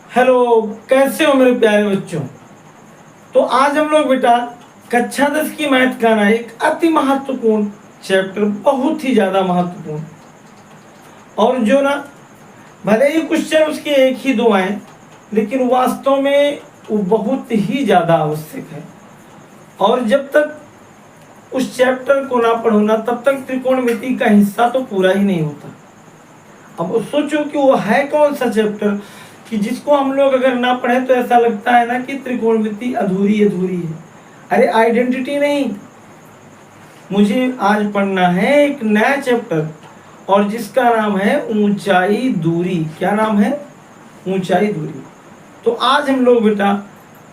Hello, कैसे हो मेरे प्यारे बच्चों। तो आज हम लोग बेटा कक्षा 10 की मैथ का ना एक अति महत्वपूर्ण चैप्टर, बहुत ही ज्यादा महत्वपूर्ण, और जो ना भले ही क्वेश्चन उसके एक ही दो आए, लेकिन वास्तव में वो बहुत ही ज्यादा आवश्यक है। और जब तक उस चैप्टर को ना पढ़ो ना, तब तक त्रिकोणमिति का हिस्सा तो पूरा ही नहीं होता। अब सोचो कि वो है कौन सा चैप्टर कि जिसको हम लोग अगर ना पढ़े तो ऐसा लगता है ना कि त्रिकोणमिति अधूरी अधूरी है। अरे आइडेंटिटी नहीं, मुझे आज पढ़ना है एक नया चैप्टर, और जिसका नाम है ऊंचाई दूरी। क्या नाम है? ऊंचाई दूरी। तो आज हम लोग बेटा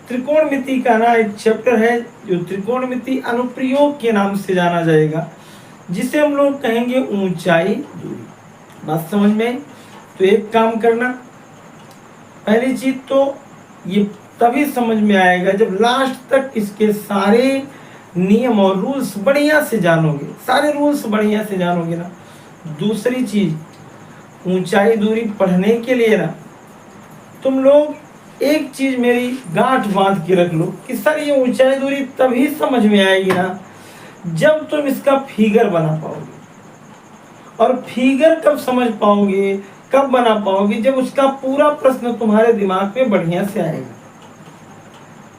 त्रिकोणमिति का ना एक चैप्टर है जो त्रिकोणमिति अनुप्रयोग के नाम से जाना जाएगा, जिसे हम लोग कहेंगे ऊंचाई दूरी। बात समझ में? तो एक काम करना, पहली चीज तो ये तभी समझ में आएगा जब लास्ट तक इसके सारे नियम और रूल्स बढ़िया से जानोगे, सारे रूल्स बढ़िया से जानोगे ना। दूसरी चीज, ऊंचाई दूरी पढ़ने के लिए ना तुम लोग एक चीज मेरी गांठ बांध के रख लो कि सर ये ऊंचाई दूरी तभी समझ में आएगी ना जब तुम इसका फिगर बना पाओगे। और फिगर कब समझ पाओगे, कब बना पाओगे? जब उसका पूरा प्रश्न तुम्हारे दिमाग में बढ़िया से आएगा।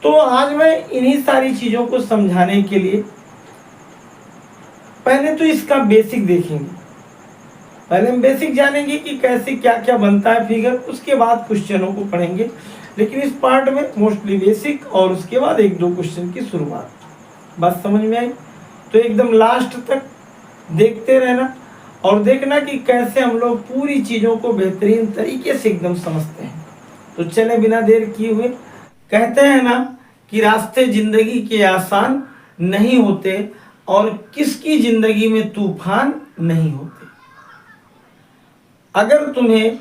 तो आज मैं इन्हीं सारी चीजों को समझाने के लिए पहले तो इसका बेसिक देखेंगे। पहले हम बेसिक जानेंगे कि कैसे क्या क्या बनता है फिगर, उसके बाद क्वेश्चनों को पढ़ेंगे। लेकिन इस पार्ट में मोस्टली बेसिक, और उसके बाद एक दो क्वेश्चन की शुरुआत। बात समझ में आई? तो एकदम लास्ट तक देखते रहना और देखना कि कैसे हम लोग पूरी चीजों को बेहतरीन तरीके से एकदम समझते हैं। तो चले बिना देर किए हुए, कहते हैं ना कि रास्ते जिंदगी के आसान नहीं होते और किसकी जिंदगी में तूफान नहीं होते। अगर तुम्हें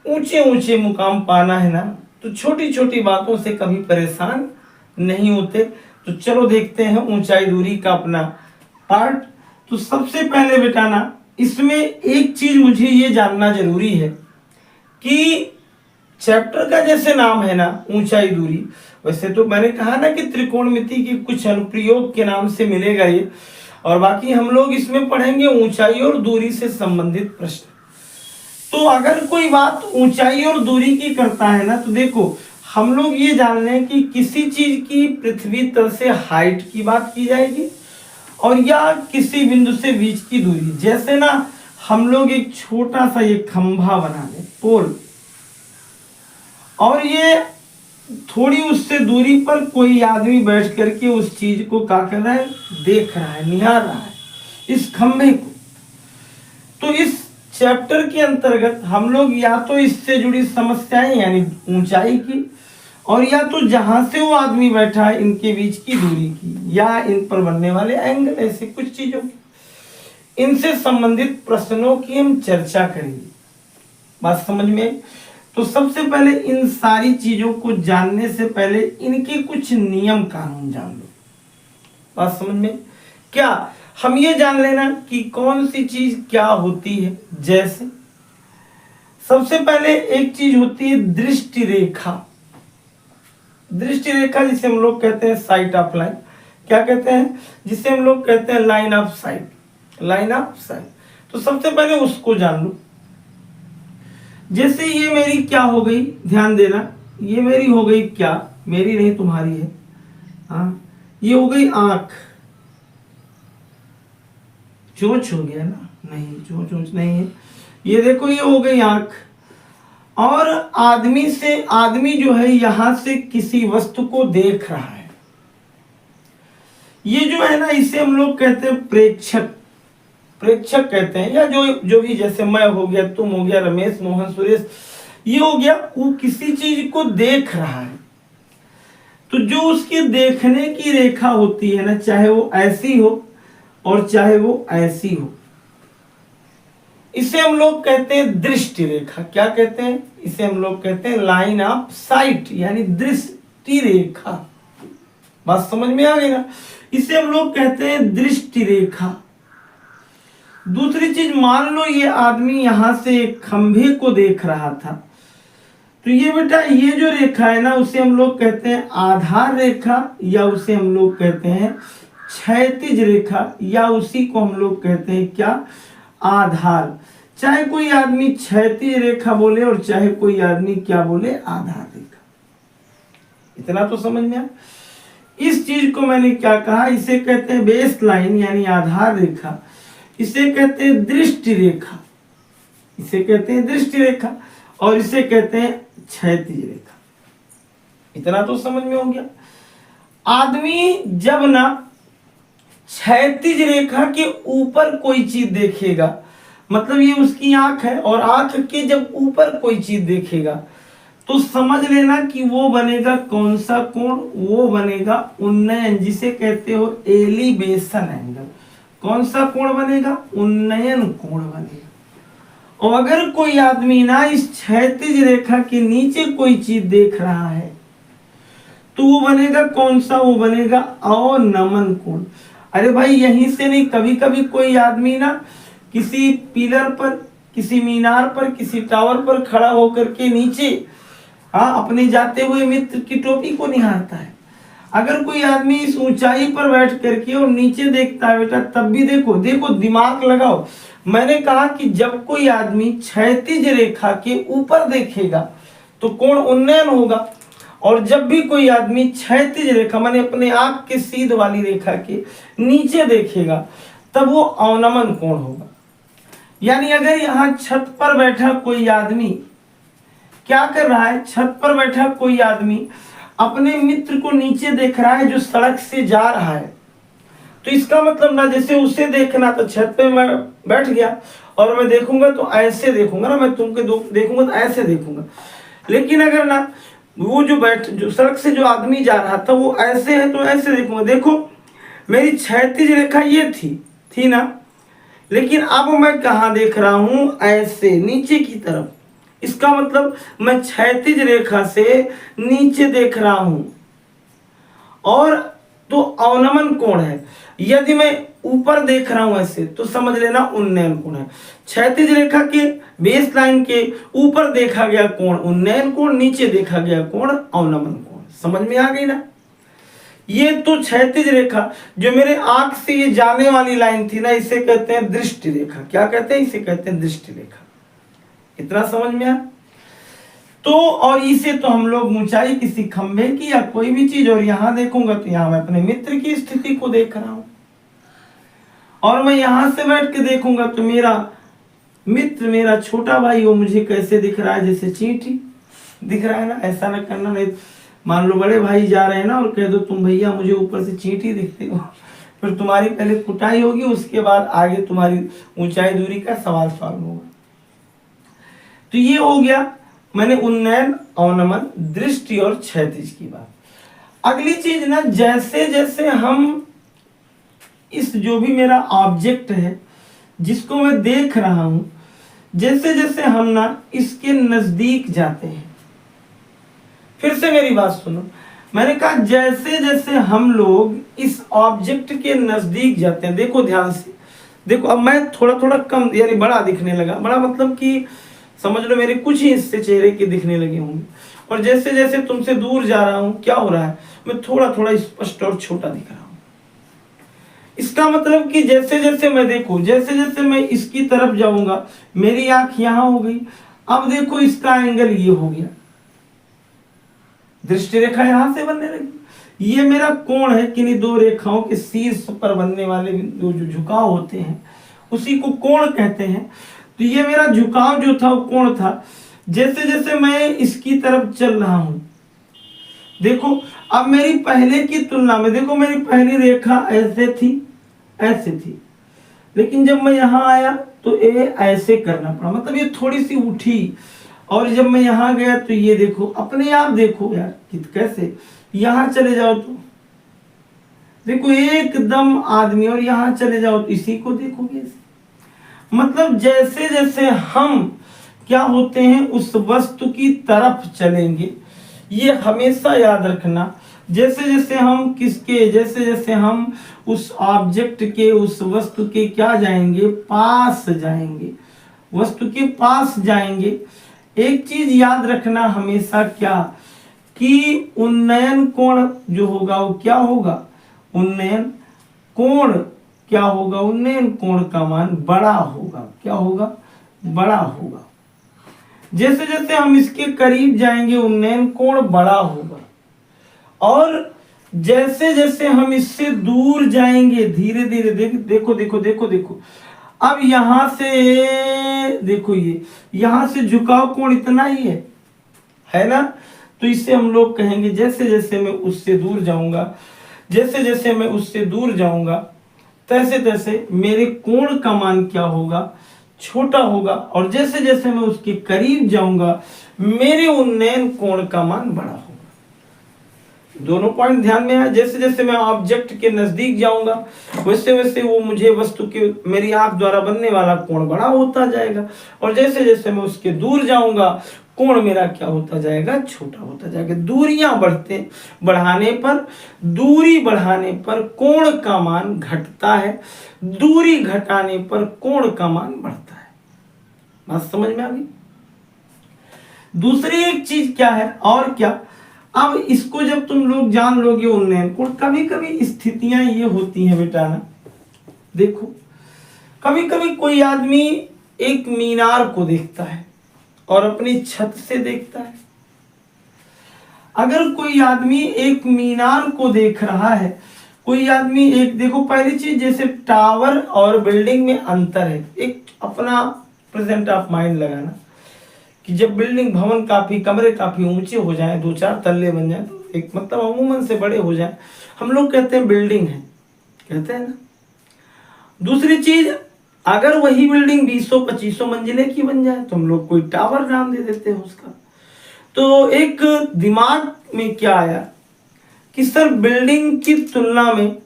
ऊंचे ऊंचे मुकाम पाना है ना, तो छोटी छोटी बातों से कभी परेशान नहीं होते। तो चलो देखते हैं ऊंचाई दूरी का अपना पार्ट। तो सबसे पहले बेटा ना इसमें एक चीज मुझे ये जानना जरूरी है कि चैप्टर का जैसे नाम है ना ऊंचाई दूरी, वैसे तो मैंने कहा ना कि त्रिकोणमिति की कुछ अनुप्रयोग के नाम से मिलेगा ये, और बाकी हम लोग इसमें पढ़ेंगे ऊंचाई और दूरी से संबंधित प्रश्न। तो अगर कोई बात ऊंचाई और दूरी की करता है ना, तो देखो हम लोग ये जान लें कि किसी चीज की पृथ्वी तल से हाइट की बात की जाएगी, और या किसी बिंदु से बीच की दूरी। जैसे ना हम लोग एक छोटा सा ये खंभा बना लें, पोल, और ये थोड़ी उससे दूरी पर कोई आदमी बैठ करके उस चीज को क्या कर रहा है, देख रहा है, निहार रहा है इस खंभे को। तो इस चैप्टर के अंतर्गत हम लोग या तो इससे जुड़ी समस्याएं यानी ऊंचाई की, और या तो जहां से वो आदमी बैठा है इनके बीच की दूरी की, या इन पर बनने वाले एंगल, ऐसे कुछ चीजों की, इनसे संबंधित प्रश्नों की हम चर्चा करेंगे। बात समझ में? तो सबसे पहले इन सारी चीजों को जानने से पहले इनके कुछ नियम कानून जान लो। बात समझ में? क्या हम ये जान लेना कि कौन सी चीज क्या होती है। जैसे सबसे पहले एक चीज होती है दृष्टि रेखा। दृष्टि रेखा जिसे हम लोग कहते हैं साइट ऑफ लाइन। क्या कहते हैं? जिसे हम लोग कहते हैं line of site, line of site. तो सबसे पहले उसको जान लो। जैसे ये मेरी क्या हो गई, ध्यान देना, ये मेरी हो गई क्या, मेरी नहीं तुम्हारी है, हाँ, ये हो गई आंख। चोंच हो गया ना? नहीं, चोंच नहीं है। ये देखो ये हो गई आंख। और आदमी जो है यहां से किसी वस्तु को देख रहा है। ये जो है ना इसे हम लोग कहते हैं प्रेक्षक, प्रेक्षक कहते हैं, या जो भी, जैसे मैं हो गया, तुम हो गया, रमेश, मोहन, सुरेश, ये हो गया, वो किसी चीज को देख रहा है। तो जो उसके देखने की रेखा होती है ना, चाहे वो ऐसी हो और चाहे वो ऐसी हो, इसे हम लोग कहते हैं दृष्टि रेखा। क्या कहते हैं? इसे हम लोग कहते हैं लाइन ऑफ साइट, यानी दृष्टि रेखा। बात समझ में आ गई ना? इसे हम लोग कहते हैं दृष्टि रेखा। दूसरी चीज, मान लो ये आदमी यहां से एक खंभे को देख रहा था, तो ये बेटा ये जो रेखा है ना उसे हम लोग कहते हैं आधार रेखा, या उसे हम लोग कहते हैं क्षैतिज रेखा, या उसी को हम लोग कहते हैं क्या, आधार। चाहे कोई आदमी क्षैतिज रेखा बोले और चाहे कोई आदमी क्या बोले, आधार रेखा। इतना तो समझ में आया। इस चीज को मैंने क्या कहा, इसे कहते हैं बेस लाइन यानी आधार रेखा, इसे कहते हैं दृष्टि रेखा, इसे कहते हैं दृष्टि रेखा, और इसे कहते हैं क्षैतिज रेखा। इतना तो समझ में हो गया। आदमी जब ना क्षैतिज रेखा के ऊपर कोई चीज देखेगा, मतलब ये उसकी आंख है, और आंख के जब ऊपर कोई चीज देखेगा तो समझ लेना कि वो बनेगा कौन सा कोण, वो बनेगा उन्नयन, जिसे कहते हो एलिवेशन एंगल। कौन सा कोण बनेगा, उन्नयन कोण बनेगा। और अगर कोई आदमी ना इस क्षैतिज रेखा के नीचे कोई चीज देख रहा है तो वो बनेगा कौन सा, वो बनेगा अवनमन कोण। अरे भाई यहीं से नहीं, कभी कभी कोई आदमी ना किसी पिलर पर, किसी मीनार पर, किसी टावर पर खड़ा होकर के नीचे अपने जाते हुए मित्र की टोपी को निहारता है। अगर कोई आदमी इस ऊंचाई पर बैठ करके और नीचे देखता है बेटा, तब भी देखो देखो दिमाग लगाओ। मैंने कहा कि जब कोई आदमी क्षैतिज रेखा के ऊपर देखेगा तो कोण उन्नयन होगा, और जब भी कोई आदमी क्षैतिज रेखा माने अपने आंख के सीध वाली रेखा के नीचे देखेगा तब वो अवनमन कोण होगा। यानी अगर यहाँ छत पर बैठा कोई आदमी क्या कर रहा है, छत पर बैठा कोई आदमी अपने मित्र को नीचे देख रहा है जो सड़क से जा रहा है, तो इसका मतलब ना जैसे उसे देखना तो छत पे मैं बैठ गया और मैं देखूंगा तो ऐसे देखूंगा ना, मैं तुमको देखूंगा तो ऐसे देखूंगा। लेकिन अगर ना वो जो सड़क से जो आदमी जा रहा था वो ऐसे है तो ऐसे देखूंगा। देखो मेरी क्षैतिज रेखा ये थी ना, लेकिन अब मैं कहाँ देख रहा हूं, ऐसे नीचे की तरफ। इसका मतलब मैं क्षैतिज रेखा से नीचे देख रहा हूं, और तो अवनमन कोण है। यदि मैं ऊपर देख रहा हूं ऐसे तो समझ लेना उन्नयन कोण है। क्षैतिज रेखा के बेस लाइन के ऊपर देखा गया कोण उन्नयन कोण, नीचे देखा गया कोण अवनमन कोण। समझ में आ गई ना। ये तो क्षैतिज रेखा जो मेरे आंख से ये जाने वाली लाइन थी ना, इसे कहते हैं दृष्टि रेखा। क्या कहते हैं, इसे कहते हैं दृष्टि रेखा। इतना समझ में आया। तो और इसे तो हम लोग ऊंचाई किसी खंभे की या कोई भी चीज, और यहां देखूंगा तो यहां मैं अपने मित्र की स्थिति को देख रहा हूं, और मैं यहां से बैठ के देखूंगा तो मेरा मित्र, मेरा छोटा भाई, वो मुझे कैसे दिख रहा है, जैसे चींटी दिख रहा है ना। ऐसा ना करना, नहीं मान लो बड़े भाई जा रहे हैं ना और कह दो तुम भैया मुझे ऊपर से चींटी दिखते हो, फिर तुम्हारी पहले कुटाई होगी, उसके बाद आगे तुम्हारी ऊंचाई दूरी का सवाल सॉल्व होगा। तो ये हो गया मैंने उन्नयन, अवनमन, दृष्टि और क्षैतिज की बात। अगली चीज ना, जैसे जैसे हम इस जो भी मेरा ऑब्जेक्ट है जिसको मैं देख रहा हूं, जैसे जैसे हम ना इसके नजदीक जाते हैं, फिर से मेरी बात सुनो, मैंने कहा जैसे जैसे हम लोग इस ऑब्जेक्ट के नजदीक जाते हैं, देखो ध्यान से देखो, अब मैं थोड़ा थोड़ा कम यानी बड़ा दिखने लगा। बड़ा मतलब कि समझ लो मेरे कुछ ही हिस्से चेहरे के दिखने लगे होंगे, और जैसे जैसे तुमसे दूर जा रहा हूं क्या हो रहा है, मैं थोड़ा थोड़ा स्पष्ट और छोटा दिख रहा हूं। इसका मतलब कि जैसे जैसे मैं देखूं, जैसे जैसे मैं इसकी तरफ जाऊंगा, मेरी आंख यहां हो गई, अब देखो इसका एंगल ये हो गया, दृष्टि रेखा यहां से बनने लगी। ये मेरा कोण है, किन्हीं दो रेखाओं के शीर्ष पर बनने वाले जो झुकाव होते हैं उसी को कोण कहते हैं। तो ये मेरा झुकाव जो था वो कोण था। जैसे जैसे मैं इसकी तरफ चल रहा हूं, देखो अब मेरी पहले की तुलना में, देखो मेरी पहली रेखा ऐसे थी, लेकिन जब मैं यहां आया तो ये ऐसे करना पड़ा, मतलब ये थोड़ी सी उठी, और जब मैं यहां गया तो ये देखो अपने आप देखो यार कि कैसे, यहां चले जाओ तो देखो एकदम आदमी, और यहां चले जाओ तो इसी को देखोगे। मतलब जैसे जैसे हम क्या होते हैं उस वस्तु की तरफ चलेंगे, ये हमेशा याद रखना। जैसे जैसे हम जैसे जैसे हम उस ऑब्जेक्ट के, उस वस्तु के क्या जाएंगे, पास जाएंगे, वस्तु के पास जाएंगे, एक चीज याद रखना हमेशा, क्या कि उन्नयन कोण जो होगा वो क्या होगा, उन्नयन कोण क्या होगा, उन्नयन कोण का मान बड़ा होगा। क्या होगा, बड़ा होगा। जैसे जैसे हम इसके करीब जाएंगे उन्नयन कोण बड़ा होगा, और जैसे जैसे हम इससे दूर जाएंगे धीरे धीरे, देखो देखो देखो देखो, अब यहां से देखो, ये यहां से झुकाव कोण इतना ही है ना। तो इससे हम लोग कहेंगे जैसे जैसे मैं उससे दूर जाऊंगा, जैसे जैसे मैं उससे दूर जाऊंगा, तैसे तैसे मेरे कोण का मान क्या होगा, छोटा होगा, और जैसे जैसे मैं उसके करीब जाऊंगा मेरे उन्नयन कोण का मान बड़ा होगा। दोनों पॉइंट ध्यान में है। जैसे जैसे मैं ऑब्जेक्ट के नजदीक जाऊंगा वैसे वैसे वो मुझे वस्तु के मेरी आंख द्वारा बनने वाला कोण बड़ा होता जाएगा, और जैसे जैसे मैं उसके दूर जाऊंगा कोण मेरा क्या होता जाएगा, छोटा होता जाएगा। दूरियां बढ़ाने पर, दूरी बढ़ाने पर कोण का मान घटता है, दूरी घटाने पर कोण का मान बढ़ता है। बात समझ में आ गई। दूसरी एक चीज क्या है, और क्या, अब इसको जब तुम लोग जान लोगे उन्नयन कोण, कभी कभी स्थितियां ये होती हैं बेटा ना, देखो कभी कभी कोई आदमी एक मीनार को देखता है और अपनी छत से देखता है। अगर कोई आदमी एक मीनार को देख रहा है, कोई आदमी एक, देखो पहली चीज जैसे टावर और बिल्डिंग में अंतर है। एक अपना प्रेजेंट ऑफ माइंड लगाना कि जब बिल्डिंग भवन काफी कमरे काफी ऊंचे हो जाएं, 2-4 तल्ले बन जाए, तो एक मतलब अमूमन से बड़े हो जाएं, हम लोग कहते हैं बिल्डिंग है, कहते हैं ना। दूसरी चीज, अगर वही बिल्डिंग 20-25 मंजिले की बन जाए तो हम लोग कोई टावर नाम दे देते हैं उसका। तो एक दिमाग में क्या आया कि सर बिल्डिंग की तुलना में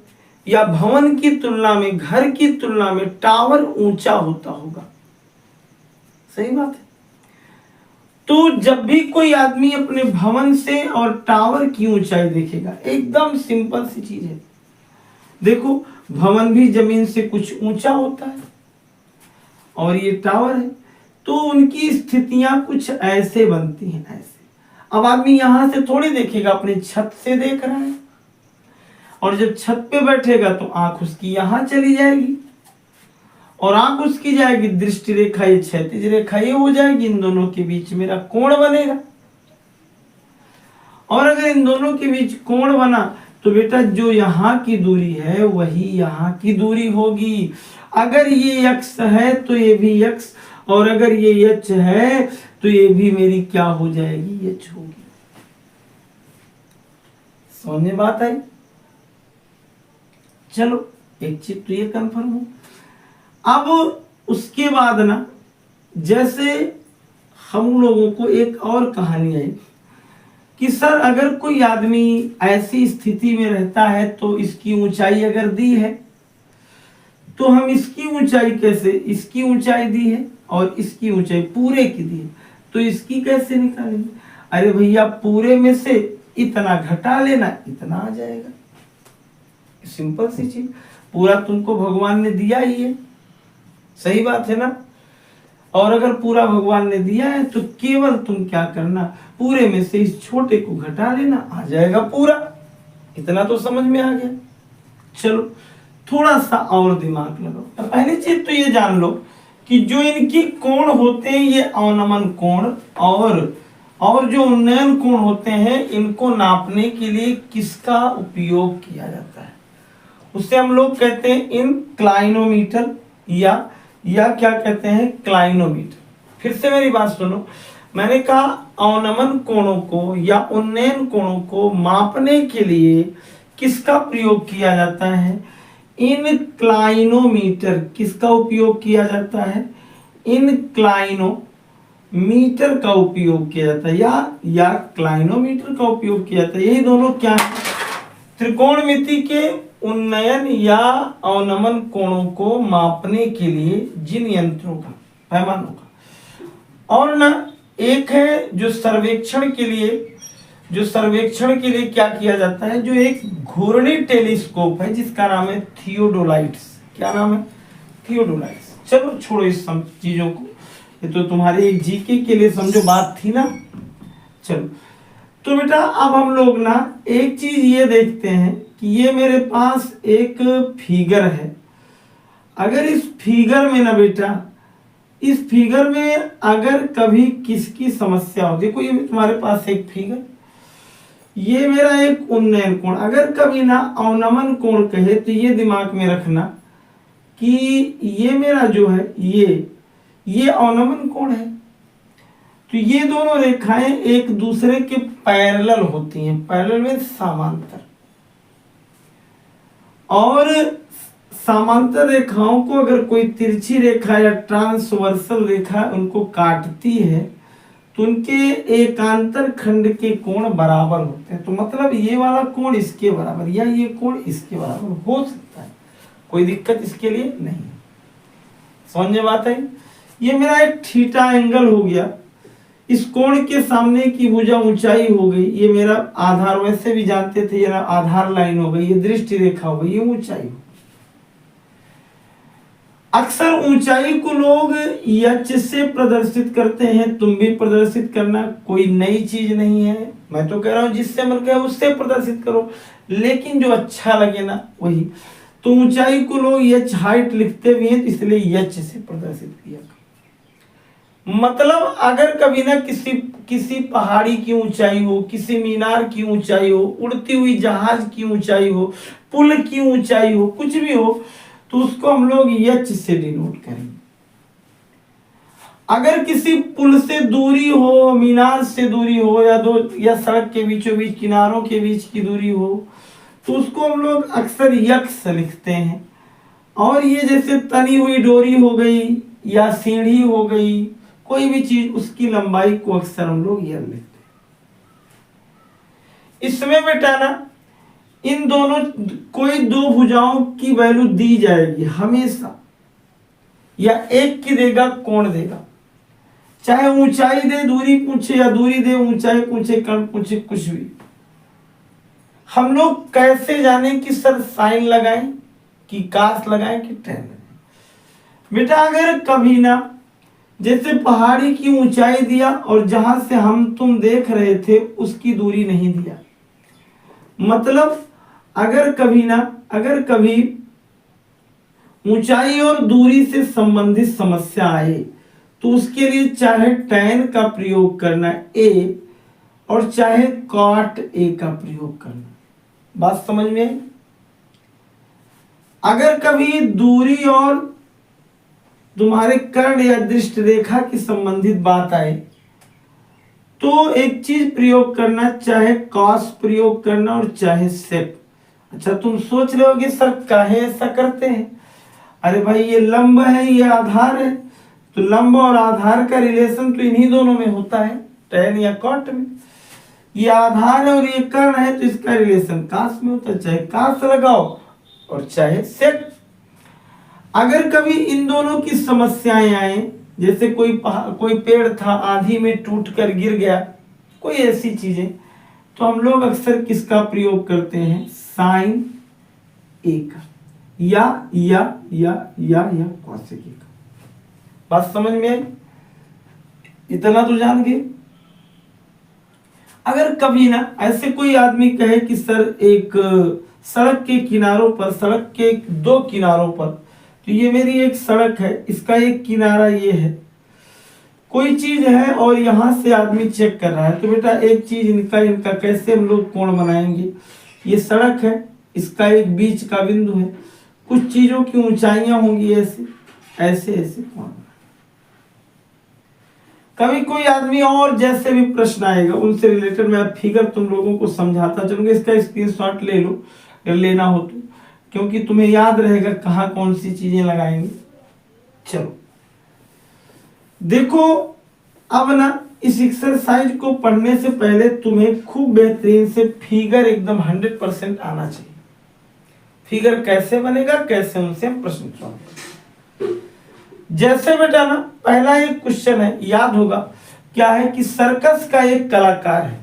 या भवन की तुलना में, घर की तुलना में टावर ऊंचा होता होगा। सही बात है। तो जब भी कोई आदमी अपने भवन से और टावर की ऊंचाई देखेगा, एकदम सिंपल सी चीज है, देखो भवन भी जमीन से कुछ ऊंचा होता है और ये टावर है, तो उनकी स्थितियां कुछ ऐसे बनती हैं, ऐसे। अब आदमी यहां से थोड़ी देखेगा, अपनी छत से देख रहा है, और जब छत पे बैठेगा तो आंख उसकी यहां चली जाएगी, और आंख उसकी जाएगी, दृष्टि रेखा ये क्षैतिज रेखा ये हो जाएगी, इन दोनों के बीच मेरा कोण बनेगा। और अगर इन दोनों के बीच कोण बना तो बेटा जो यहाँ की दूरी है वही यहाँ की दूरी होगी। अगर ये x है तो ये भी x, और अगर ये h है तो ये भी मेरी क्या हो जाएगी, h होगी। समझ में बात आई। चलो एक चीज तो ये कंफर्म हो। अब उसके बाद ना, जैसे हम लोगों को एक और कहानी आई कि सर अगर कोई आदमी ऐसी स्थिति में रहता है तो इसकी ऊंचाई अगर दी है तो हम इसकी ऊंचाई कैसे, इसकी ऊंचाई दी है और इसकी ऊंचाई पूरे की दी है, तो इसकी कैसे निकालेंगे। अरे भैया पूरे में से इतना घटा लेना, इतना आ जाएगा। सिंपल सी चीज, पूरा तुमको भगवान ने दिया ही है, सही बात है ना। और अगर पूरा भगवान ने दिया है तो केवल तुम क्या करना, पूरे में से इस छोटे को घटा लेना, आ जाएगा पूरा। इतना तो समझ में आ गया। चलो थोड़ा सा और दिमाग लगाओ। पहली चीज तो ये जान लो कि जो इनकी कोण होते हैं ये अवनमन कोण और जो उन्नयन कोण होते हैं, इनको नापने के लिए किसका उपयोग किया जाता है, उससे हम लोग कहते हैं इनक्लाइनोमीटर या क्या कहते हैं, क्लाइनोमीटर। फिर से मेरी बात सुनो, मैंने कहा अवनमन कोणों को या उन्नयन कोणों को मापने के लिए किसका प्रयोग किया जाता है, इनक्लाइनोमीटर। किसका उपयोग किया जाता है, इनक्लाइनोमीटर का उपयोग किया जाता है या क्लाइनोमीटर का उपयोग किया जाता है। यही दोनों क्या है, त्रिकोणमिति के उन्नयन या अवनमन कोणों को मापने के लिए जिन यंत्रों का, पैमानों का, और ना एक है जो सर्वेक्षण के लिए क्या किया जाता है, जो एक घूर्णी टेलीस्कोप है जिसका नाम है थियोडोलाइट्स। क्या नाम है, थियोडोलाइट्स। चलो छोड़ो इस सब चीजों को, ये तो तुम्हारे एक जीके के लिए समझो बात थी ना। चलो तो बेटा अब हम लोग ना एक चीज ये देखते हैं कि ये मेरे पास एक फिगर है। अगर इस फिगर में ना बेटा, इस फिगर में अगर कभी किसकी समस्या हो, देखो ये तुम्हारे पास एक फिगर, ये मेरा एक उन्नयन कोण, अगर कभी ना अवनमन कोण कहे तो ये दिमाग में रखना कि ये मेरा जो है ये अवनमन कोण है। तो ये दोनों रेखाएं एक दूसरे के पैरेलल होती हैं, पैरेलल में समांतर, और समांतर रेखाओं को अगर कोई तिरछी रेखा या ट्रांसवर्सल रेखा उनको काटती है तो उनके एकांतर खंड के कोण बराबर होते हैं। तो मतलब ये वाला कोण इसके बराबर या ये कोण इसके बराबर हो सकता है, कोई दिक्कत इसके लिए नहीं। समझ में बात है? ये मेरा एक थीटा एंगल हो गया, इस कोण के सामने की भुजा ऊंचाई हो गई, ये मेरा आधार, वैसे भी जानते थे ये आधार लाइन हो गई, ये दृष्टि रेखा हो गई, ये ऊंचाई हो। अक्सर ऊंचाई को लोग यच से प्रदर्शित करते हैं, तुम भी प्रदर्शित करना, कोई नई चीज नहीं है। मैं तो कह रहा हूं जिससे मन कहे उससे प्रदर्शित करो, लेकिन जो अच्छा लगे ना वही। तो ऊंचाई को लोग यच हाइट लिखते भी हैं, तो इसलिए यच से प्रदर्शित किया। मतलब अगर कभी ना किसी पहाड़ी की ऊंचाई हो, किसी मीनार की ऊंचाई हो, उड़ती हुई जहाज की ऊंचाई हो, पुल की ऊंचाई हो, कुछ भी हो, तो उसको हम लोग यच से डिनोट करेंगे। अगर किसी पुल से दूरी हो, मीनार से दूरी हो, या सड़क के बीचों बीच किनारों के बीच की दूरी हो, तो उसको हम लोग अक्सर यक्स लिखते हैं। और ये जैसे तनी हुई डोरी हो गई या सीढ़ी हो गई, कोई भी चीज, उसकी लंबाई को अक्सर हम लोग यल लिखते हैं। इसमें बेटा ना इन दोनों, कोई दो भुजाओं की वैल्यू दी जाएगी हमेशा, या एक की देगा कोण देगा, चाहे ऊंचाई दे दूरी पूछे, या दूरी दे ऊंचाई पूछे, कण पूछे, कुछ भी। हम लोग कैसे जाने कि सर साइन लगाएं कि कास लगाएं कि टेन लगाएं? बेटा अगर कभी ना जैसे पहाड़ी की ऊंचाई दिया और जहां से हम तुम देख रहे थे उसकी दूरी नहीं दिया, मतलब अगर कभी ऊंचाई और दूरी से संबंधित समस्या आए तो उसके लिए चाहे tan का प्रयोग करना a और चाहे cot a का प्रयोग करना। बात समझ में आई? अगर कभी दूरी और तुम्हारे कर्ण या दृष्टि रेखा की संबंधित बात आए तो एक चीज प्रयोग करना, चाहे cos प्रयोग करना और चाहे sec। अच्छा तुम सोच रहे होगे सर काहे ऐसा करते हैं? अरे भाई ये लंब है, ये आधार है, तो लंब और आधार का रिलेशन तो इन्हीं दोनों में होता है, tan या cot में। ये आधार है और ये कर्ण है, तो इसका रिलेशन कास में होता है, चाहे कास लगाओ और चाहे sec। अगर कभी इन दोनों की समस्याएं आए, जैसे कोई पेड़ था आधी में टूटकर गिर गया, कोई ऐसी चीजें, तो हम लोग अक्सर किसका प्रयोग करते हैं? साइन ए का, या कॉसेक ए का। बात समझ में आई? इतना तो जान गए। अगर कभी ना ऐसे कोई आदमी कहे कि सर एक सड़क के किनारों पर, सड़क के दो किनारों पर, तो ये मेरी एक सड़क है, इसका एक किनारा ये है, कोई चीज है और यहां से आदमी चेक कर रहा है, तो बेटा एक चीज इनका कैसे हम लोग कोण बनाएंगे? ये सड़क है, इसका एक बीच का बिंदु है, कुछ चीजों की ऊंचाइयां होंगी, ऐसे कोण। कभी कोई आदमी और जैसे भी प्रश्न आएगा उनसे रिलेटेड मैं फिगर तुम लोगों को समझाता चलूंगा, इसका स्क्रीनशॉट ले लो अगर लेना हो तो, क्योंकि तुम्हें याद रहेगा कहाँ कौन सी चीजें लगाएंगे। चलो देखो, अब ना इस एक्सरसाइज को पढ़ने से पहले तुम्हें खूब बेहतरीन से फिगर एकदम 100% आना चाहिए। फिगर कैसे बनेगा, कैसे उनसे हम प्रश्न सॉल्व। जैसे बेटा ना पहला एक क्वेश्चन है, याद होगा क्या है कि सर्कस का एक कलाकार है,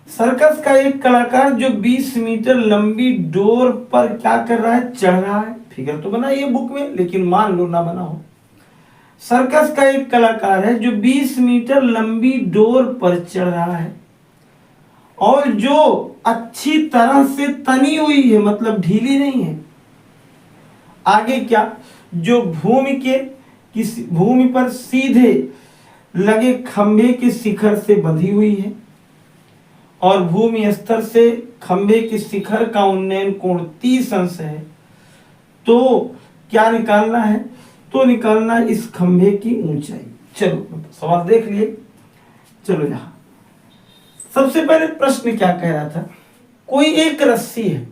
सर्कस का एक कलाकार जो 20 मीटर लंबी डोर पर क्या कर रहा है? चढ़ रहा है। फिगर तो बना ये बुक में, लेकिन मान लो ना बना हो, सर्कस का एक कलाकार है जो 20 मीटर लंबी डोर पर चढ़ रहा है और जो अच्छी तरह से तनी हुई है, मतलब ढीली नहीं है। आगे क्या, जो भूमि पर सीधे लगे खंभे के शिखर से बंधी हुई है और भूमि स्तर से खंभे के शिखर का उन्नयन कोण 30 अंश है। तो क्या निकालना है, तो निकालना इस खंभे की ऊंचाई। चलो सवाल देख लिए। चलो यहां सबसे पहले प्रश्न क्या कह रहा था, कोई एक रस्सी है,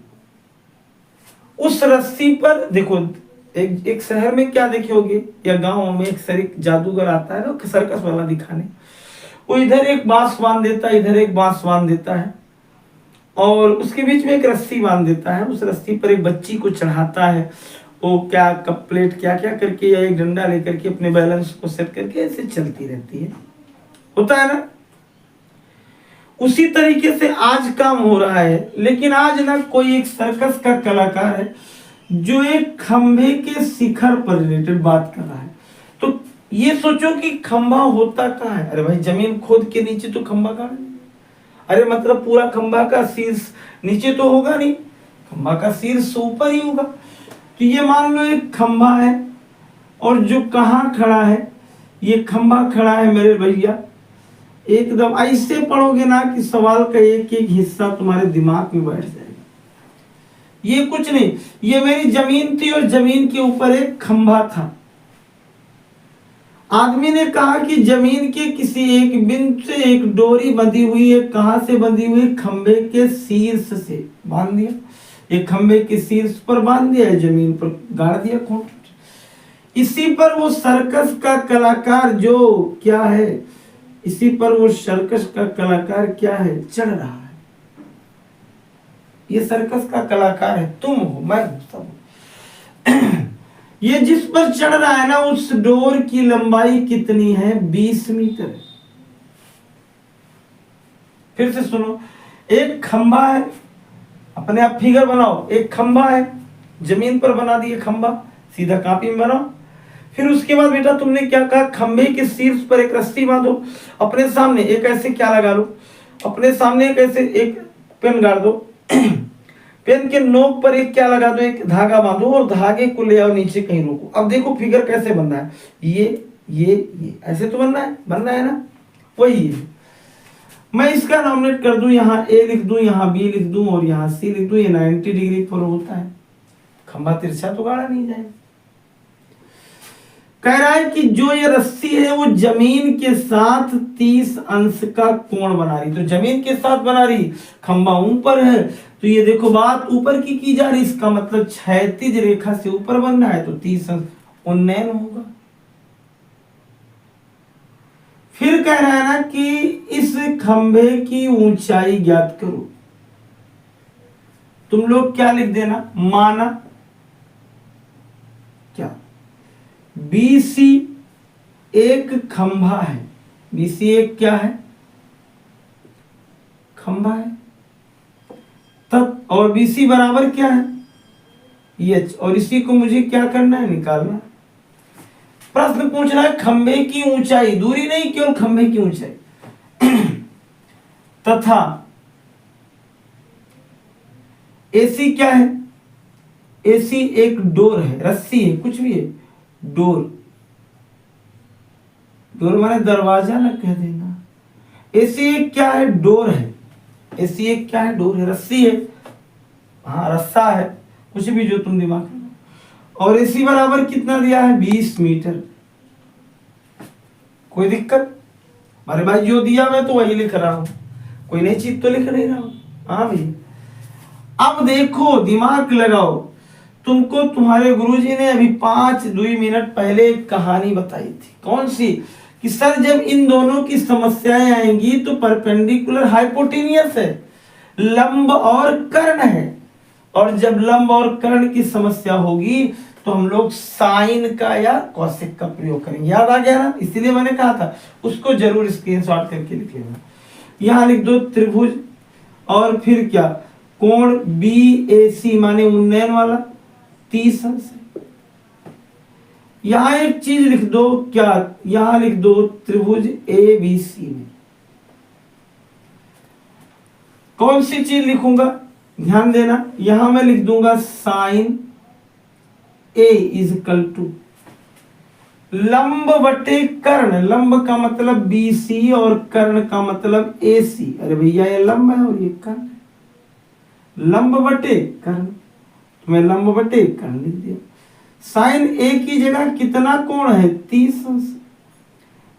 उस रस्सी पर देखो, एक शहर में क्या देखे होगे या गांव में एक जादूगर आता है ना सर्कस वाला दिखाने, वो इधर एक बांस बांध देता है, इधर एक बांस बांध देता है और उसके बीच में एक रस्सी बांध देता है। उस रस्सी पर एक बच्ची को चढ़ाता है, वो क्या कप प्लेट क्या क्या करके या एक डंडा लेकर के अपने बैलेंस को सेट करके ऐसे चलती रहती है, होता है ना। उसी तरीके से आज काम हो रहा है, लेकिन आज ना कोई एक सर्कस का कलाकार है जो एक खंभे के शिखर पर रिलेटेड बात कर रहा है। तो ये सोचो कि खंभा होता कहाँ है, अरे भाई जमीन खोद के नीचे तो खंभा कहाँ है, अरे मतलब पूरा खंभा का शीर्ष नीचे तो होगा नहीं, खंभा का शीर्ष ऊपर ही होगा। तो ये मान लो एक खंभा है और जो कहाँ खड़ा है, ये खंभा खड़ा है मेरे भैया, एकदम ऐसे पढ़ोगे ना कि सवाल का एक एक हिस्सा तुम्हारे दिमाग में बैठ जाएगा। ये कुछ नहीं, ये मेरी जमीन थी और जमीन के ऊपर एक खंभा था। आदमी ने कहा कि जमीन के किसी एक बिंदु से एक डोरी बंधी हुई है, कहां से बंधी हुई, खंभे के शीर्ष से बांध दिया, एक खंभे के शीर्ष पर बांध दिया है, जमीन पर गाड़ दिया खूंट। इसी पर वो सर्कस का कलाकार जो क्या है, इसी पर वो सर्कस का कलाकार क्या है, चढ़ रहा है। ये सर्कस का कलाकार है, तुम हो, मैं हूं, सब। ये जिस पर चढ़ रहा है ना, उस डोर की लंबाई कितनी है, 20 मीटर। फिर से सुनो, एक खंभा है, अपने आप फिगर बनाओ, एक खंभा है, जमीन पर बना दिए खंभा, सीधा कॉपी में बनाओ। फिर उसके बाद बेटा तुमने क्या कहा, खंभे के शीर्ष पर एक रस्सी बांधो, अपने सामने एक ऐसे क्या लगा लो, अपने सामने एक ऐसे एक पेन गाड़ दो, पेन के नोक पर एक क्या लगा दो, एक धागा बांधो और धागे को ले आओ नीचे कहीं रोको। अब देखो फिगर कैसे बनना है, ये ऐसे तो बनना है ना, वही है। मैं इसका नॉमिनेट कर दूं, यहाँ ए लिख दूं, यहाँ बी लिख दूं और यहाँ सी लिख दूं, ये 90 डिग्री पर होता है, खंभा तिरछा तो गाड़ा नहीं जाएगा। कह रहा है कि जो ये रस्सी है वो जमीन के साथ 30 अंश का कोण बना रही, तो जमीन के साथ बना रही, खंभा ऊपर है, तो ये देखो बात ऊपर की जा रही, इसका मतलब क्षैतिज रेखा से ऊपर बनना है, तो 30 अंश उन्नयन होगा। फिर कह रहा है ना कि इस खंभे की ऊंचाई ज्ञात करो। तुम लोग क्या लिख देना, माना क्या BC एक खंभा है, BC एक क्या है, खंभा है, तब और BC बराबर क्या है, H, और इसी को मुझे क्या करना है, निकालना। प्रश्न पूछ रहा है खंभे की ऊंचाई, दूरी नहीं, केवल खंभे की ऊंचाई। तथा AC क्या है, AC एक डोर है, रस्सी है, कुछ भी है, डोर माने दरवाजा ना कह देना। AC एक क्या है, डोर है, AC एक क्या है, डोर है, रस्सी है, हाँ रस्सा है, कुछ भी जो तुम दिमाग में। और AC बराबर कितना दिया है, 20 मीटर। कोई दिक्कत, अरे भाई जो दिया मैं तो वही लिख रहा हूं, कोई नई चीज तो लिख नहीं रहा हूं। हाँ भाई, अब देखो दिमाग लगाओ, तुमको तुम्हारे गुरुजी ने अभी 5-2 मिनट पहले एक कहानी बताई थी, कौन सी, कि सर जब इन दोनों की समस्याएं आएंगी तो परपेंडिकुलर हाइपोटेनियस है, लंब और कर्ण है, और जब लंब और कर्ण की समस्या होगी तो हम लोग साइन का या कॉसेक का प्रयोग करेंगे। याद आ गया ना, इसीलिए मैंने कहा था उसको जरूर स्क्रीनशॉट करके लिख लेना। यहां लिख दो त्रिभुज, और फिर क्या, कोण BAC माने उन्नयन वाला 30 अंश। यहां एक चीज लिख दो, क्या? यहां लिख दो त्रिभुज ABC में कौन सी चीज लिखूंगा, ध्यान देना। यहां मैं लिख दूंगा sine A is equal to लंब बटे कर्ण। लंब का मतलब BC और कर्ण का मतलब AC। अरे भैया ये लंब है और ये कर्ण है, लंब बटे कर्ण, तो मैं लंब बटे कर्ण लिख दिया। साइन A की जगह कितना कोण है? 30 अंश।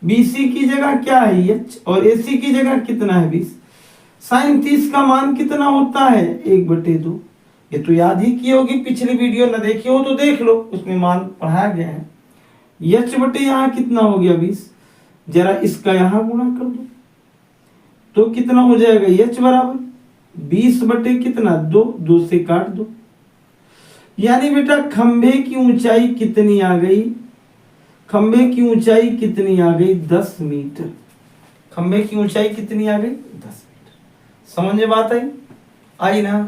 BC की जगह क्या है? H। और AC की जगह कितना है? 20। साइन 30 का मान कितना होता है? 1/2। ये तो याद ही की होगी, पिछली वीडियो न देखी हो तो देख लो, उसमें मान पढ़ाया गया है। H बटे यहाँ कितना हो गया? 20। जरा इसका यहां गुणा कर दो तो कितना हो जाएगा? H बराबर 20 बटे कितना? 2। 2 से काट दो। यानी बेटा खंभे की ऊंचाई कितनी आ गई? खंभे की ऊंचाई कितनी आ गई? 10 मीटर। खंभे की ऊंचाई कितनी आ गई? 10 मीटर। समझ में बात आई ना?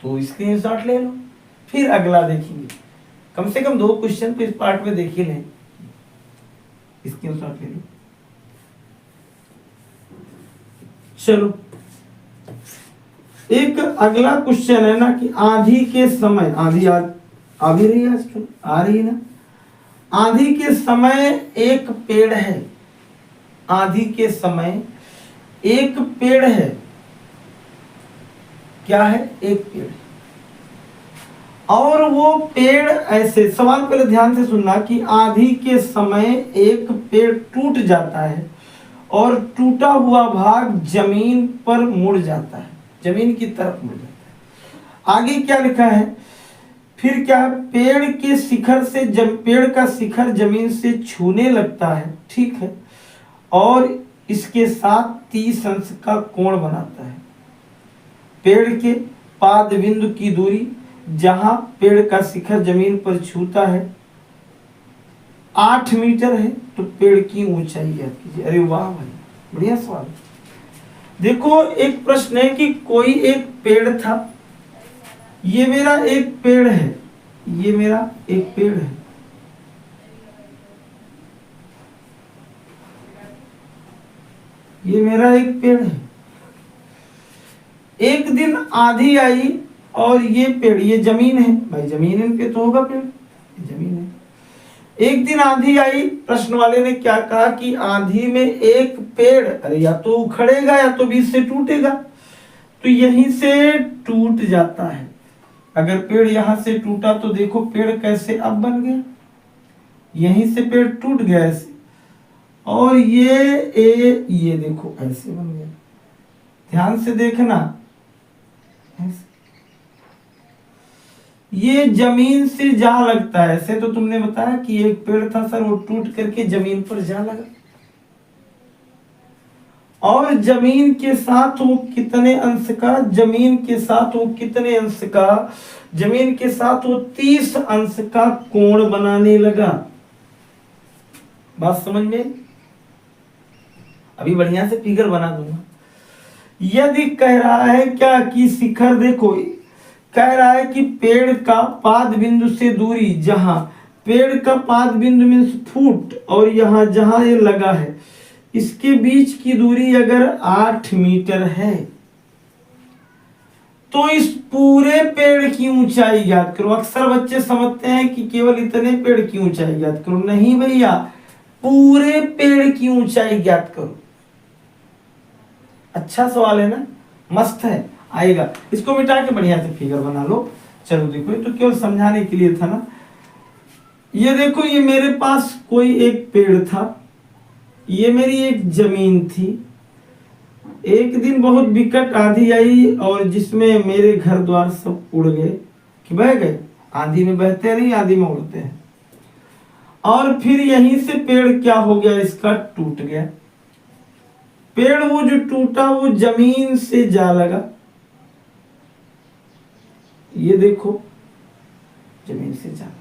तो स्क्रीनशॉट ले लो, फिर अगला देखेंगे। कम से कम 2 क्वेश्चन तो इस पार्ट में देख ही लें, स्क्रीनशॉट ले लो। चलो एक अगला क्वेश्चन है ना कि आंधी के समय, आंधी आ भी रही है आजकल, आ रही है ना? आंधी के समय एक पेड़ है, आंधी के समय एक पेड़ है। क्या है? एक पेड़। और वो पेड़ ऐसे, सवाल पहले ध्यान से सुनना कि आंधी के समय एक पेड़ टूट जाता है और टूटा हुआ भाग जमीन पर मुड़ जाता है, जमीन की तरफ मुड़ जाता है। आगे क्या लिखा है? फिर क्या? पेड़ के शिखर से पेड़ का शिखर जमीन से छूने लगता है, ठीक है, और इसके साथ 30 अंश का कोण बनाता है। पेड़ के पाद बिंदु की दूरी जहां पेड़ का शिखर जमीन पर छूता है 8 मीटर है, तो पेड़ की ऊंचाई याद कीजिए। अरे वाह भाई, बढ़िया सवाल। देखो एक प्रश्न है कि कोई एक पेड़ था, ये मेरा एक पेड़ है, ये मेरा एक पेड़ है, ये मेरा एक पेड़ है। एक दिन आंधी आई और ये पेड़, ये जमीन है भाई, जमीन पे तो होगा पेड़, जमीन है। एक दिन आंधी आई, प्रश्न वाले ने क्या कहा कि आंधी में एक पेड़, अरे या तो उखड़ेगा या तो बीच से टूटेगा, तो यहीं से टूट जाता है। अगर पेड़ यहां से टूटा तो देखो पेड़ कैसे अब बन गया, यहीं से पेड़ टूट गया ऐसे, और ये देखो ऐसे बन गया। ध्यान से देखना, ये जमीन से जा लगता है ऐसे। तो तुमने बताया कि एक पेड़ था सर, वो टूट करके जमीन पर जा लगा, और जमीन के साथ वो कितने अंश का, जमीन के साथ वो कितने अंश का, जमीन के साथ वो 30 अंश का कोण बनाने लगा। बात समझ में? अभी बढ़िया से फिगर बना दूंगा। यदि कह रहा है क्या कि शिखर, देखो कह रहा है कि पेड़ का पाद बिंदु से दूरी, जहां पेड़ का पाद बिंदु मीन्स फुट, और यहां जहां ये लगा है इसके बीच की दूरी अगर 8 मीटर है, तो इस पूरे पेड़ की ऊंचाई ज्ञात करो। अक्सर बच्चे समझते हैं कि केवल इतने पेड़ की ऊंचाई ज्ञात करो, नहीं भैया, पूरे पेड़ की ऊंचाई ज्ञात करो। अच्छा सवाल है ना, मस्त है, आएगा। इसको मिटा के बढ़िया से फिगर बना लो। चलो देखो, ये तो केवल समझाने के लिए था ना। ये देखो, ये मेरे पास कोई एक पेड़ था, ये मेरी एक जमीन थी। एक दिन बहुत विकट आंधी आई और जिसमें मेरे घर द्वार सब उड़ गए, कि बह गए। आंधी में बहते नहीं, आंधी में उड़ते हैं। और फिर यहीं से पेड़ क्या हो गया, इसका टूट गया। पेड़ वो जो टूटा वो जमीन से जा लगा, ये देखो जमीन से जा लगा।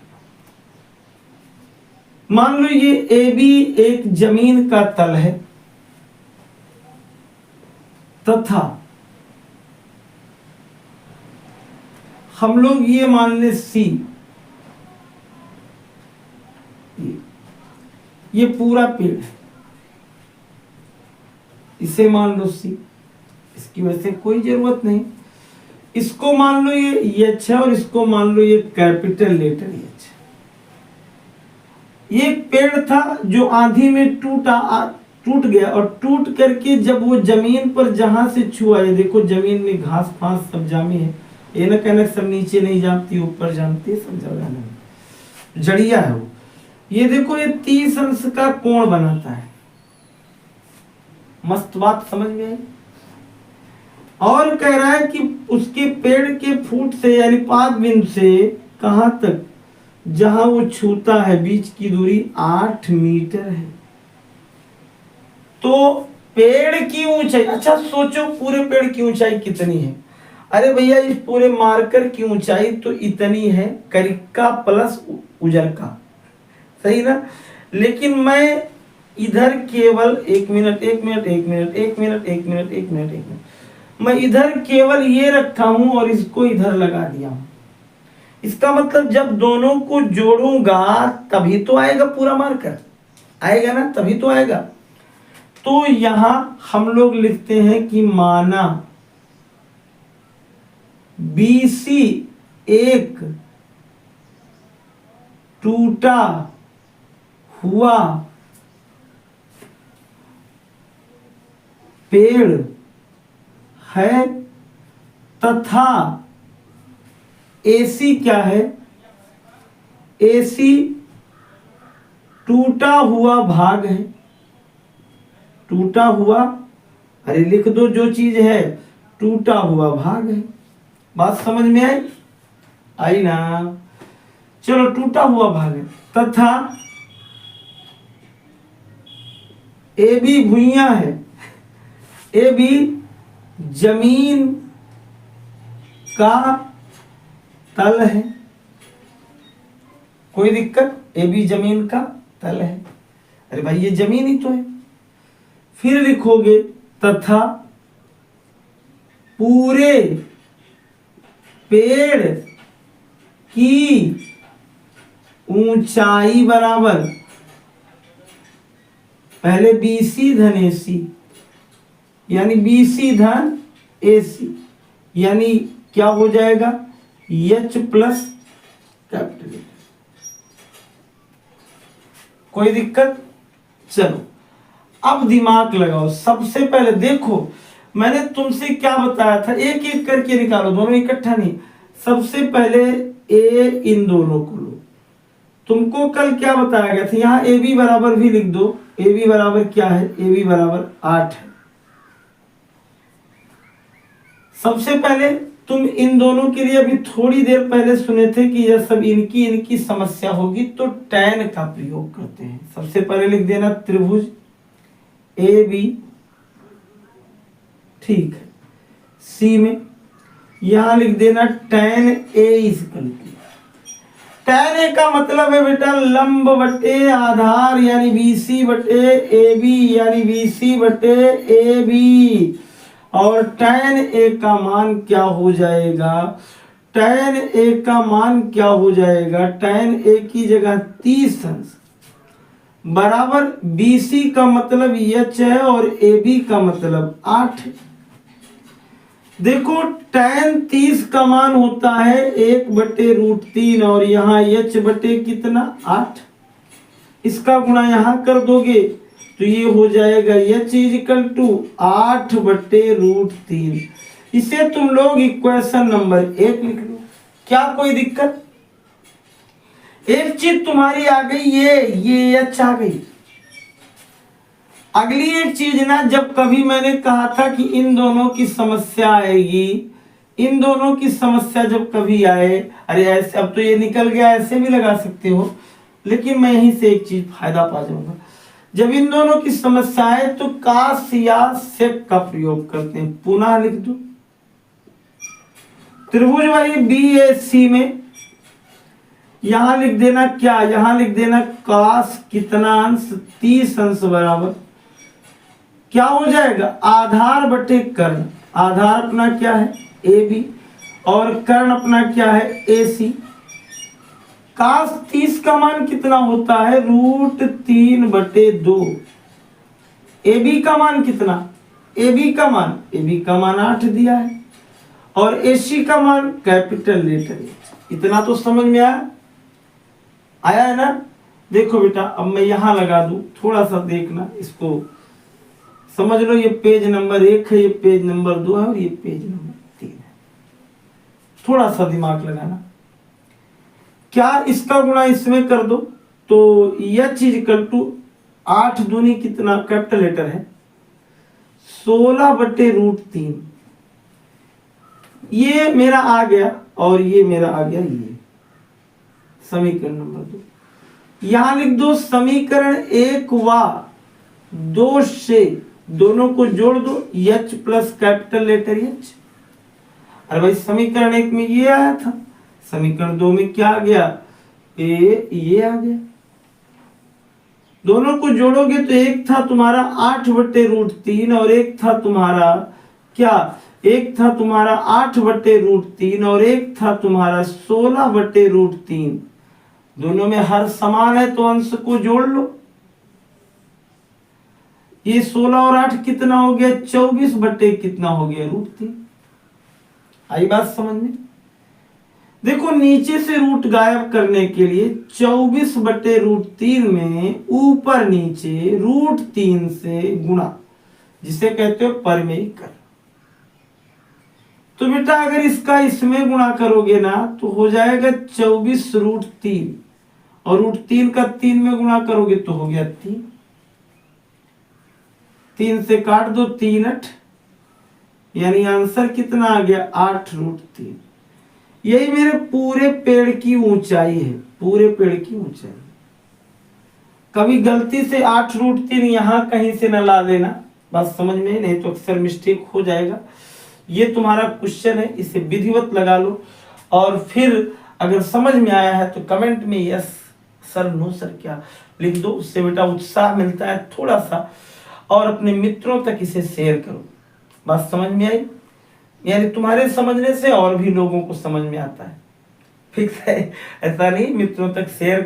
मान लो ये AB एक जमीन का तल है, तथा हम लोग ये मान ले C, ये पूरा पेड़ है, इसे मान लो सी, इसकी वैसे कोई जरूरत नहीं। इसको मान लो ये एच है, और इसको मान लो ये कैपिटल लेटर एच। ये पेड़ था जो आंधी में टूट गया, और टूट करके जब वो जमीन पर जहां से छुआ, ये देखो जमीन में घास फांस सब जामी है, ये न कहना सब नीचे नहीं जानती ऊपर जानती है, सब जगह नहीं, जड़िया है वो। ये देखो ये 30 अंश का कोण बनाता है। मस्त बात समझ में आई। और कह रहा है कि उसके पेड़ के फूट से यानी पाद बिंदु से कहां तक, जहां वो छूता है बीच की दूरी 8 मीटर है। तो पेड़ की ऊंचाई, अच्छा सोचो पूरे पेड़ की ऊंचाई कितनी है। अरे भैया इस पूरे मार्कर की ऊंचाई तो इतनी है, करिक्का प्लस उजर का, सही ना। लेकिन मैं इधर केवल 1 minute 1 minute 1 minute 1 minute 1 minute 1 minute 1 minute, मैं इधर केवल ये रखा हूं और इसको इधर लगा दिया हूं। इसका मतलब जब दोनों को जोड़ूंगा तभी तो आएगा पूरा मार्कर, आएगा ना, तभी तो आएगा। तो यहां हम लोग लिखते हैं कि माना BC एक टूटा हुआ पेड़ है तथा AC क्या है, AC टूटा हुआ भाग है। टूटा हुआ, अरे लिख दो जो चीज है, टूटा हुआ भाग है। बात समझ में आई, आई ना। चलो टूटा हुआ भाग है तथा AB भुइयां है, AB जमीन का तल है। कोई दिक्कत, AB जमीन का तल है। अरे भाई ये जमीन ही तो है। फिर लिखोगे तथा पूरे पेड़ की ऊंचाई बराबर, पहले BC धन AC, यानी BC धन AC, यानी क्या हो जाएगा H प्लस कैपिटल। कोई दिक्कत। चलो अब दिमाग लगाओ। सबसे पहले देखो मैंने तुमसे क्या बताया था, एक एक करके निकालो, दोनों इकट्ठा नहीं। सबसे पहले A इन दोनों को लो। तुमको कल क्या बताया गया था, यहां AB बराबर भी लिख दो। AB बराबर क्या है, AB बराबर 8 है। सबसे पहले तुम इन दोनों के लिए अभी थोड़ी देर पहले सुने थे कि यह सब इनकी समस्या होगी तो tan का प्रयोग करते हैं। सबसे पहले लिख देना त्रिभुज AB, ठीक है। C में यहां लिख देना tan A equal to, tan A का मतलब है बेटा लंब बटे आधार यानी BC बटे AB यानी BC बटे AB। और tan A का मान क्या हो जाएगा, tan A का मान क्या हो जाएगा, tan A की जगह 30 अंश बराबर BC का मतलब H है और AB का मतलब 8 है। देखो tan 30 का मान होता है 1/√3 और यहाँ H बटे कितना 8। इसका गुणा यहाँ कर दोगे तो ये हो जाएगा H इक्वल टू 8/√3। इसे तुम लोग इक्वेशन नंबर 1 लिख लो। क्या कोई दिक्कत। एक चीज तुम्हारी आ गई, ये H आ गई। अगली एक चीज ना, जब कभी मैंने कहा था कि इन दोनों की समस्या आएगी, इन दोनों की समस्या जब कभी आए, अरे ऐसे अब तो ये निकल गया, ऐसे भी लगा सकते हो, लेकिन मैं यहीं से एक चीज फायदा पा जाऊंगा। जब इन दोनों की समस्या आए तो काश या सेक का प्रयोग करते हैं। पुनः लिख दो त्रिभुज वाली BAC में यहां लिख देना क्या, यहां लिख देना काश कितना अंश 30 अंश बराबर क्या हो जाएगा आधार बटे कर्ण। आधार अपना क्या है AB और कर्ण अपना क्या है AC। काश 30 का मान कितना होता है, √3/2। ए बी का मान कितना, ए बी का मान 8 दिया है, और ए सी का मान कैपिटल लेटर एच। इतना तो समझ में आया है ना। देखो बेटा, अब मैं यहां लगा दूं, थोड़ा सा देखना, इसको समझ लो। ये पेज नंबर 1 है, ये पेज नंबर 2 है, और ये पेज नंबर 3 है। थोड़ा सा दिमाग लगाना। क्या इसका गुणा इसमें कर दो तो एच इज इक्वल टू 8 दूनी कितना, कैपिटल लेटर है 16/√3। ये मेरा आ गया और ये मेरा आ गया, ये समीकरण नंबर 2। यहां लिख दो समीकरण 1 व 2 से दोनों को जोड़ दो, H plus capital letter H. अरे भाई समीकरण 1 में ये आया था, समीकरण 2 में क्या आ गया, ये आ गया। दोनों को जोड़ोगे तो एक था तुम्हारा 8/√3 और एक था तुम्हारा क्या, एक था तुम्हारा 8/√3 और एक था तुम्हारा 16/√3। दोनों में हर समान है तो अंश को जोड़ लो। ये 16 और 8 कितना हो गया, 24 बटे कितना हो गया, √3। आई बात समझ में। देखो नीचे से रूट गायब करने के लिए 24/√3 में ऊपर नीचे √3 से गुणा, जिसे कहते हो परिमेयीकरण। तो बेटा अगर इसका इसमें गुणा करोगे ना तो हो जाएगा 24√3, और √3 का 3 में गुणा करोगे तो हो गया 3। 3 से काट दो, 3 8, यानी आंसर कितना आ गया, 8√3। यही मेरे पूरे पेड़ की ऊंचाई है, पूरे पेड़ की ऊंचाई। कभी गलती से 8√3 यहां कहीं से न ला देना, बात समझ में, नहीं तो अक्सर मिस्टेक हो जाएगा। ये तुम्हारा क्वेश्चन है, इसे विधिवत लगा लो, और फिर अगर समझ में आया है तो कमेंट में यस सर, नो सर क्या लिख दो। उससे बेटा उत्साह मिलता है थोड़ा सा, और अपने मित्रों तक इसे शेयर करो। बात समझ में आई, यानी तुम्हारे समझने से और भी लोगों को समझ में आता है। फिक्स है, ऐसा नहीं, मित्रों तक शेयर